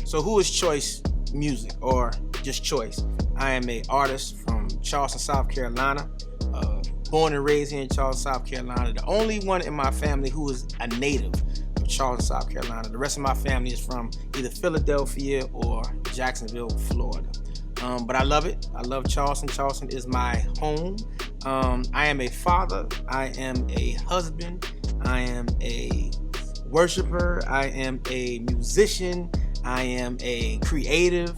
So who is Choyce Music, or just Choyce? I am an artist from Charleston, South Carolina. Born and raised here in Charleston, South Carolina. The only one in my family who is a native of Charleston, South Carolina. The rest of my family is from either Philadelphia or Jacksonville, Florida. But I love it. I love Charleston. Charleston is my home. I am a father. I am a husband. I am a worshiper. I am a musician. I am a creative.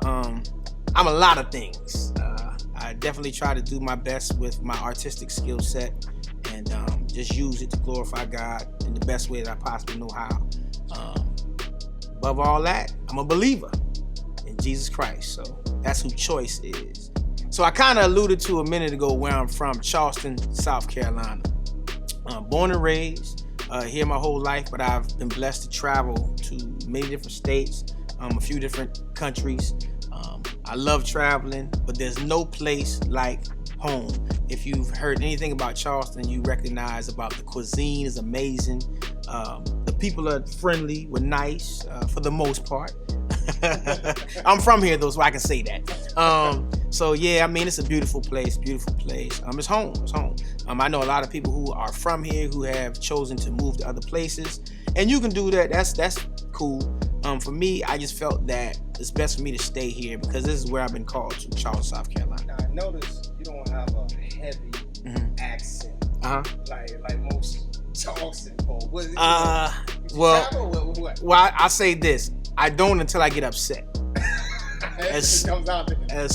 I'm a lot of things. I definitely try to do my best with my artistic skill set and just use it to glorify God in the best way that I possibly know how. Above all that, I'm a believer in Jesus Christ. So that's who Choyce is. So I kind of alluded to a minute ago where I'm from, Charleston, South Carolina. Born and raised here my whole life, but I've been blessed to travel to many different states, a few different countries. I love traveling, but there's no place like home. If you've heard anything about Charleston, you recognize about the cuisine is amazing. The people are friendly, we're nice for the most part. I'm from here though, so I can say that. So yeah, I mean, it's a beautiful place, beautiful place. It's home, it's home. I know a lot of people who are from here who have chosen to move to other places, and you can do that. That's cool. For me, I just felt that it's best for me to stay here because this is where I've been called to, Charleston, South Carolina. Now, I noticed you don't have a heavy accent like most Charleston folks. Well, I say this. I don't until I get upset. As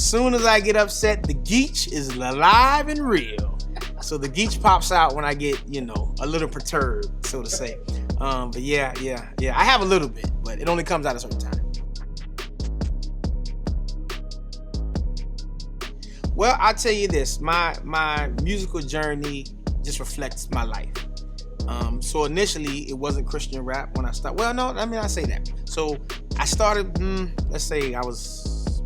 soon as I get upset, the geech is alive and real. So the geech pops out when I get, a little perturbed, so to say. But yeah. I have a little bit, but it only comes out a certain time. Well, I'll tell you this. My musical journey just reflects my life. So initially, it wasn't Christian rap when I started. Well, no, I say that. So I started, let's say I was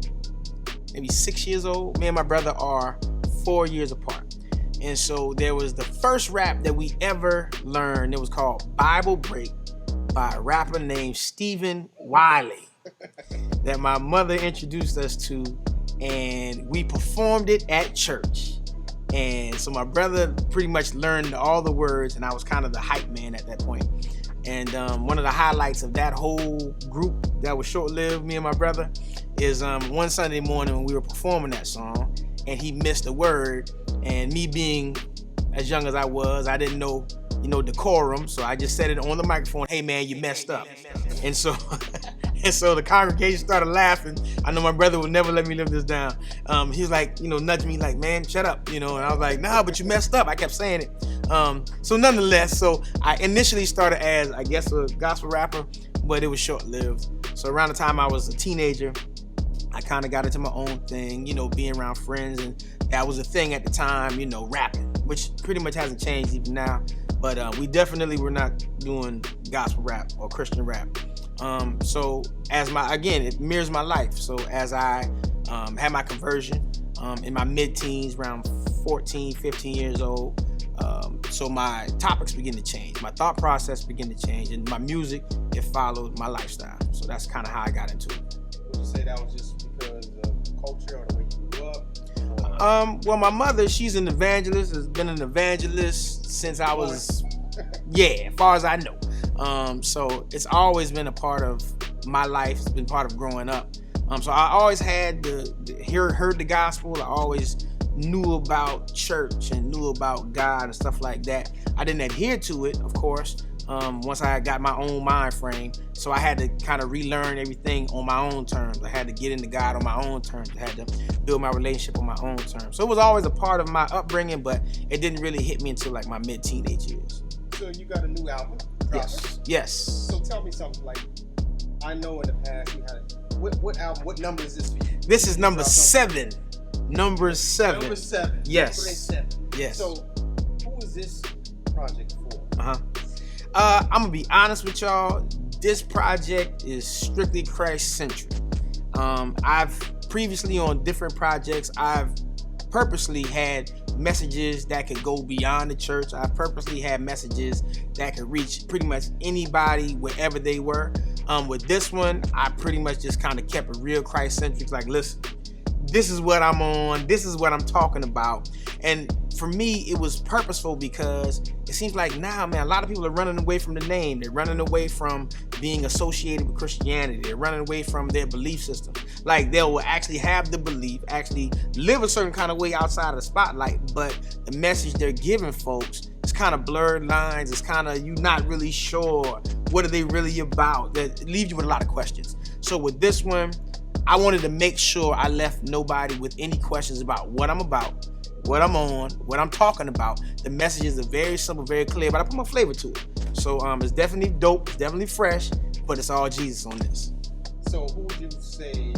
maybe 6 years old. Me and my brother are 4 years apart. And so there was the first rap that we ever learned. It was called Bible Break by a rapper named Stephen Wiley that my mother introduced us to, and we performed it at church. And so my brother pretty much learned all the words, and I was kind of the hype man at that point. And one of the highlights of that whole group that was short-lived, me and my brother, is one Sunday morning when we were performing that song, and he missed a word. And me being as young as I was, I didn't know, decorum, so I just said it on the microphone, "Hey man, you messed up." And so the congregation started laughing. I know my brother would never let me live this down. He was like, nudging me like, "Man, shut up," and I was like, "Nah, but you messed up." I kept saying it. So nonetheless, so I initially started as, I guess, a gospel rapper, but it was short-lived. So around the time I was a teenager, I kind of got into my own thing, being around friends, and that was a thing at the time, rapping, which pretty much hasn't changed even now. But we definitely were not doing gospel rap or Christian rap. So again, it mirrors my life. So as I had my conversion in my mid-teens, around 14, 15 years old, so my topics begin to change. My thought process began to change, and my music, it followed my lifestyle. So that's kind of how I got into it. Would you say that was just because of culture or the way you grew up? Well, my mother, she's an evangelist, has been an evangelist since I was, as far as I know. So it's always been a part of my life. It's been part of growing up. So I always had heard the gospel. I always knew about church and knew about God and stuff like that. I didn't adhere to it, of course, once I got my own mind frame. So I had to kind of relearn everything on my own terms. I had to get into God on my own terms. I had to build my relationship on my own terms. So it was always a part of my upbringing, but it didn't really hit me until like my mid-teenage years. So you got a new album dropping? Yes. So tell me something, like, I know in the past you had, what album, what number is this for you? This is number 7. Number 7. Number 7. Yes. 7. Yes. So who is this project for? I'm gonna be honest with y'all. This project is strictly Christ-centric. I've previously on different projects, I've purposely had messages that could go beyond the church. I purposely had messages that could reach pretty much anybody wherever they were. With this one, I pretty much just kind of kept it real Christ-centric. Like, listen, this is what I'm on. This is what I'm talking about. And for me, it was purposeful because it seems like now, man, a lot of people are running away from the name. They're running away from being associated with Christianity. They're running away from their belief system. Like, they will actually have the belief, actually live a certain kind of way outside of the spotlight, but the message they're giving folks, it's kind of blurred lines. It's kind of, you're not really sure what are they really about. That leaves you with a lot of questions. So with this one, I wanted to make sure I left nobody with any questions about what I'm about, what I'm on, what I'm talking about. The messages are very simple, very clear, but I put my flavor to it. So it's definitely dope, it's definitely fresh, but it's all Jesus on this. So who would you say,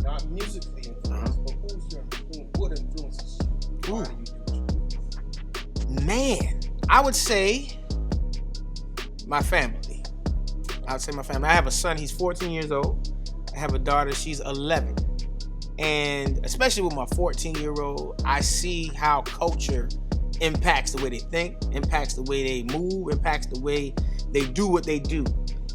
not musically influenced, but what influences you? Why do you do what you do? Man, I would say my family. I would say my family. I have a son, he's 14 years old. I have a daughter, she's 11. And especially with my 14-year-old, I see how culture impacts the way they think, impacts the way they move, impacts the way they do what they do.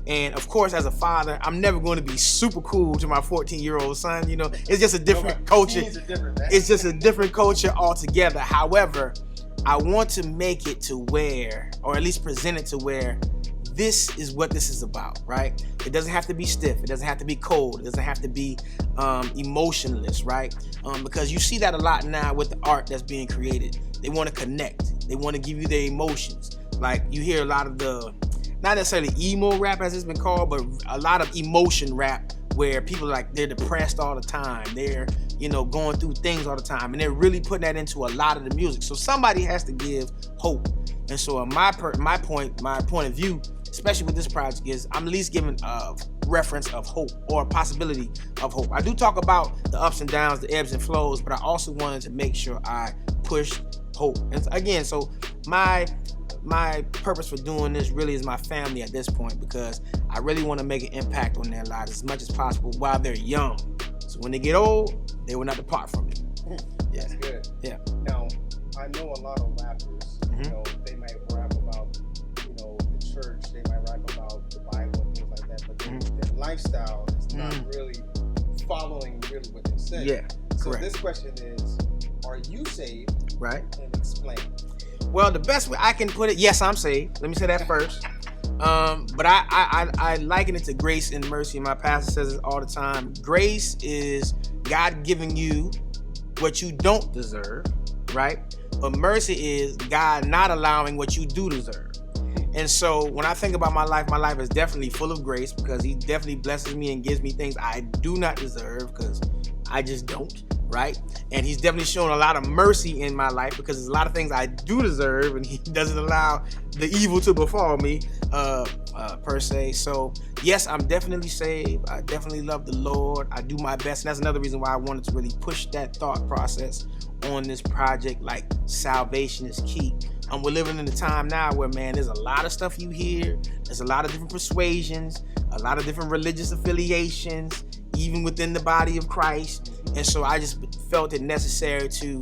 And of course, as a father, I'm never going to be super cool to my 14-year-old son. You know, it's just a different culture. It's just a different culture altogether. However, I want to make it to where, or at least present it to where, this is what this is about, right? It doesn't have to be stiff. It doesn't have to be cold. It doesn't have to be emotionless, right? Because you see that a lot now with the art that's being created. They want to connect. They want to give you their emotions. Like, you hear a lot of the, not necessarily emo rap as it's been called, but a lot of emotion rap where people like, they're depressed all the time. They're, you know, going through things all the time. And they're really putting that into a lot of the music. So somebody has to give hope. And so my point of view, especially with this project, is I'm at least giving a reference of hope or a possibility of hope. I do talk about the ups and downs, the ebbs and flows, but I also wanted to make sure I push hope. And again, so my purpose for doing this really is my family at this point, because I really want to make an impact on their lives as much as possible while they're young. So when they get old, they will not depart from it. Yeah. That's good. Yeah. Now, I know a lot of rappers, you know, they might rap about, you know, the church, they might rap about the Bible and things like that, but their lifestyle is not really following really what they say. Yeah. So correct. this question is, are you saved? Right. And explain. Well, the best way I can put it, yes, I'm saved. Let me say that first. But I liken it to grace and mercy. My pastor says it all the time. Grace is God giving you what you don't deserve, right? But mercy is God not allowing what you do deserve. And so when I think about my life is definitely full of grace, because he definitely blesses me and gives me things I do not deserve, because I just don't, right? And he's definitely shown a lot of mercy in my life, because there's a lot of things I do deserve, and he doesn't allow the evil to befall me, per se. So yes, I'm definitely saved. I definitely love the Lord. I do my best, and that's another reason why I wanted to really push that thought process on this project. Like, salvation is key. We're living in a time now where, man, there's a lot of stuff you hear. There's a lot of different persuasions, a lot of different religious affiliations, even within the body of Christ. And so I just felt it necessary to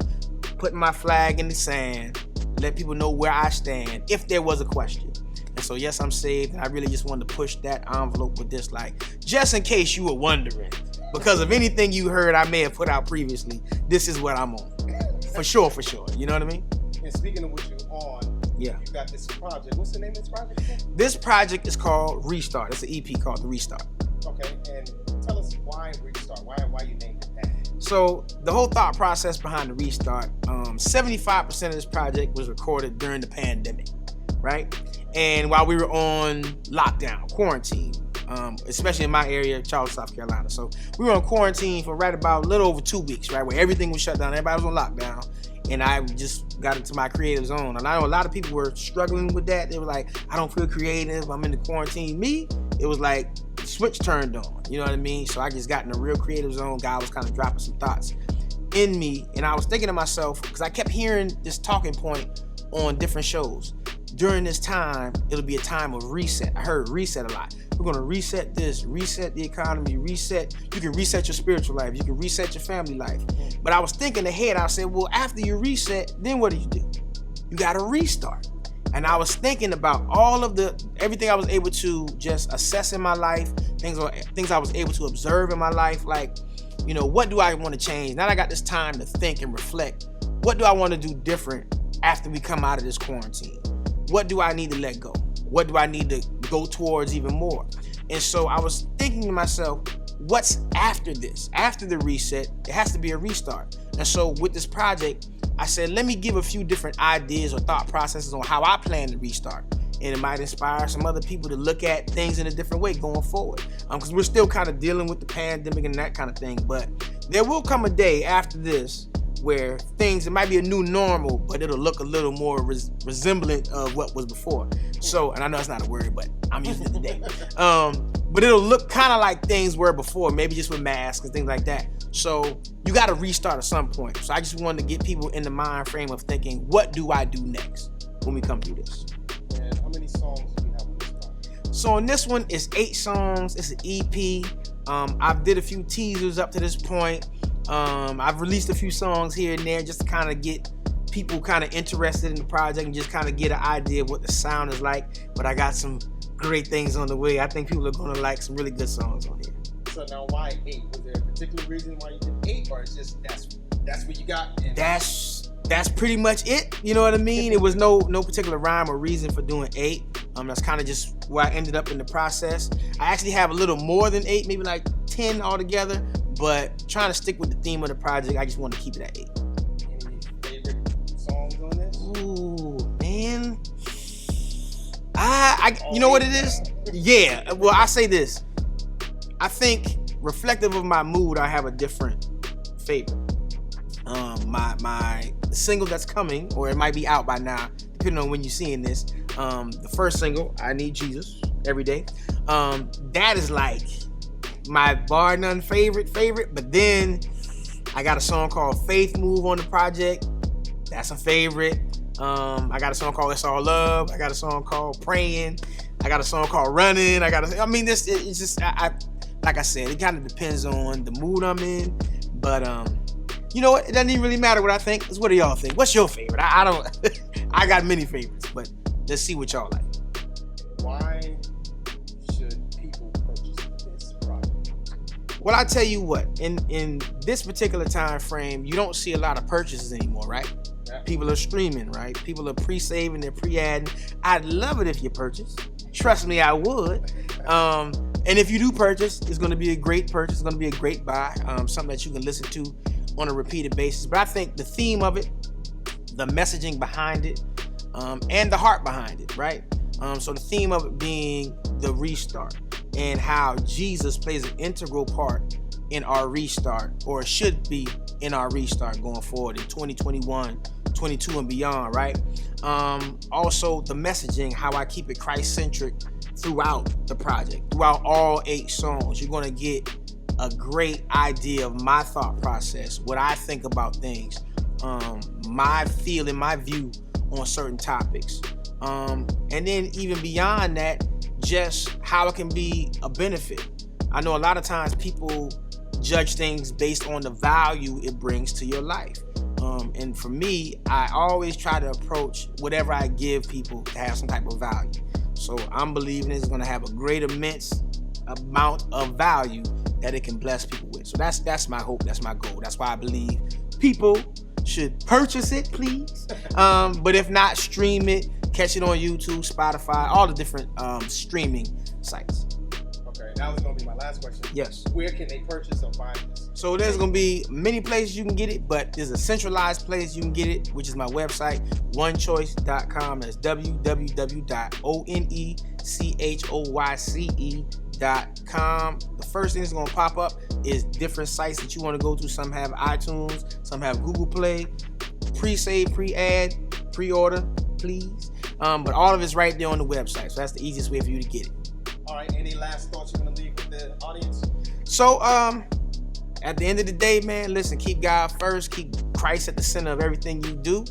put my flag in the sand, let people know where I stand if there was a question. And so yes, I'm saved, and I really just wanted to push that envelope with this, like, just in case you were wondering, because of anything you heard I may have put out previously, this is what I'm on. For sure. You know what I mean? And speaking of what you're on, yeah, you got this project. What's the name of this project again? This project is called Restart. It's an EP called The Restart. Okay, and tell us why Restart. Why you named it that? So the whole thought process behind The Restart, 75% of this project was recorded during the pandemic, right? And while we were on lockdown, quarantine, especially in my area, Charlotte, South Carolina. So we were on quarantine for right about a little over 2 weeks, right? Where everything was shut down, everybody was on lockdown. And I just got into my creative zone. And I know a lot of people were struggling with that. They were like, I don't feel creative, I'm in the quarantine. Me, it was like, switch turned on, you know what I mean? So I just got in a real creative zone. God was kind of dropping some thoughts in me. And I was thinking to myself, because I kept hearing this talking point on different shows. During this time, it'll be a time of reset. I heard reset a lot. We're going to reset this, reset the economy, reset. You can reset your spiritual life. You can reset your family life. But I was thinking ahead. I said, well, after you reset, then what do? You got to restart. And I was thinking about everything I was able to just assess in my life, things I was able to observe in my life. Like, what do I want to change? Now that I got this time to think and reflect, what do I want to do different after we come out of this quarantine? What do I need to let go? What do I need to go towards even more? And so I was thinking to myself, what's after this? After the reset, it has to be a restart. And so with this project, I said, let me give a few different ideas or thought processes on how I plan to restart. And it might inspire some other people to look at things in a different way going forward. Because we're still kind of dealing with the pandemic and that kind of thing. But there will come a day after this where it might be a new normal, but it'll look a little more resemblant of what was before. So, and I know it's not a word, but I'm using it today. But it'll look kind of like things were before, maybe just with masks and things like that. So you got to restart at some point. So I just wanted to get people in the mind frame of thinking, what do I do next when we come through this? And how many songs do you have on this project? So on this one, it's 8 songs. It's an EP. I've did a few teasers up to this point. I've released a few songs here and there just to kind of get people kind of interested in the project and just kind of get an idea of what the sound is like. But I got some great things on the way. I think people are going to like some really good songs on here. So now why 8? Was there a particular reason why you did 8, or it's just that's what you got? And that's pretty much it. You know what I mean? It was no particular rhyme or reason for doing 8. That's kind of just where I ended up in the process. I actually have a little more than 8, maybe like 10 altogether. But trying to stick with the theme of the project, I just want to keep it at 8. Any favorite songs on this? Ooh, man. You know what it is? Yeah. Well, I say this. I think reflective of my mood, I have a different favorite. My single that's coming, or it might be out by now, depending on when you're seeing this. The first single, I Need Jesus, Every Day. That is like my bar none favorite. But then I got a song called Faith Move on the project. That's a favorite. I got a song called It's All Love. I got a song called Praying. I got a song called Running. It's just like I said, it kind of depends on the mood I'm in. But you know what? It doesn't even really matter what I think. It's what do y'all think? What's your favorite? I don't. I got many favorites, but let's see what y'all like. Why should people purchase this product? Well, I tell you what. In this particular time frame, you don't see a lot of purchases anymore, right? Yeah. People are streaming, right? People are pre-saving, they're pre-adding. I'd love it if you purchase. Trust me, I would. And if you do purchase, it's going to be a great purchase. It's going to be a great buy. Something that you can listen to on a repeated basis. But I think the theme of it, the messaging behind it, and the heart behind it, right? So the theme of it being the restart and how Jesus plays an integral part in our restart, or should be in our restart going forward in 2021, 22 and beyond, right? Also the messaging, how I keep it Christ-centric throughout the project, throughout all 8 songs. You're going to get a great idea of my thought process, what I think about things, my feeling, my view on certain topics. And then even beyond that, just how it can be a benefit. I know a lot of times people judge things based on the value it brings to your life. And for me, I always try to approach whatever I give people to have some type of value. So I'm believing it's going to have a great, immense amount of value that it can bless people with. So that's my hope. That's my goal. That's why I believe people should purchase it, please. But if not, stream it, catch it on YouTube, Spotify, all the different streaming sites. Okay, that was going to be my last question. Yes. Where can they purchase or find this? So there's going to be many places you can get it, but there's a centralized place you can get it, which is my website, onechoyce.com. That's www.onechoyce.com. The first thing that's going to pop up is different sites that you want to go to. Some have iTunes, some have Google Play. Pre-save, pre-add, pre-order, please. But all of it's right there on the website. So that's the easiest way for you to get it. All right, any last thoughts you want to leave with the audience? So, at the end of the day, man, listen, keep God first, keep Christ at the center of everything you do.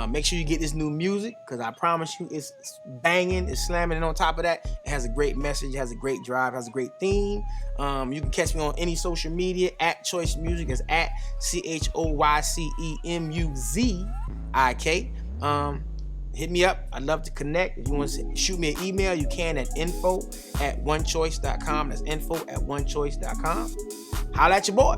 Make sure you get this new music, because I promise you it's banging, it's slamming, and on top of that, it has a great message, it has a great drive, it has a great theme. You can catch me on any social media at Choyce Music. It's at ChoyceMuzik. hit me up. I'd love to connect. If you want to shoot me an email, you can at info@onechoice.com. That's info@onechoice.com. Holla at your boy.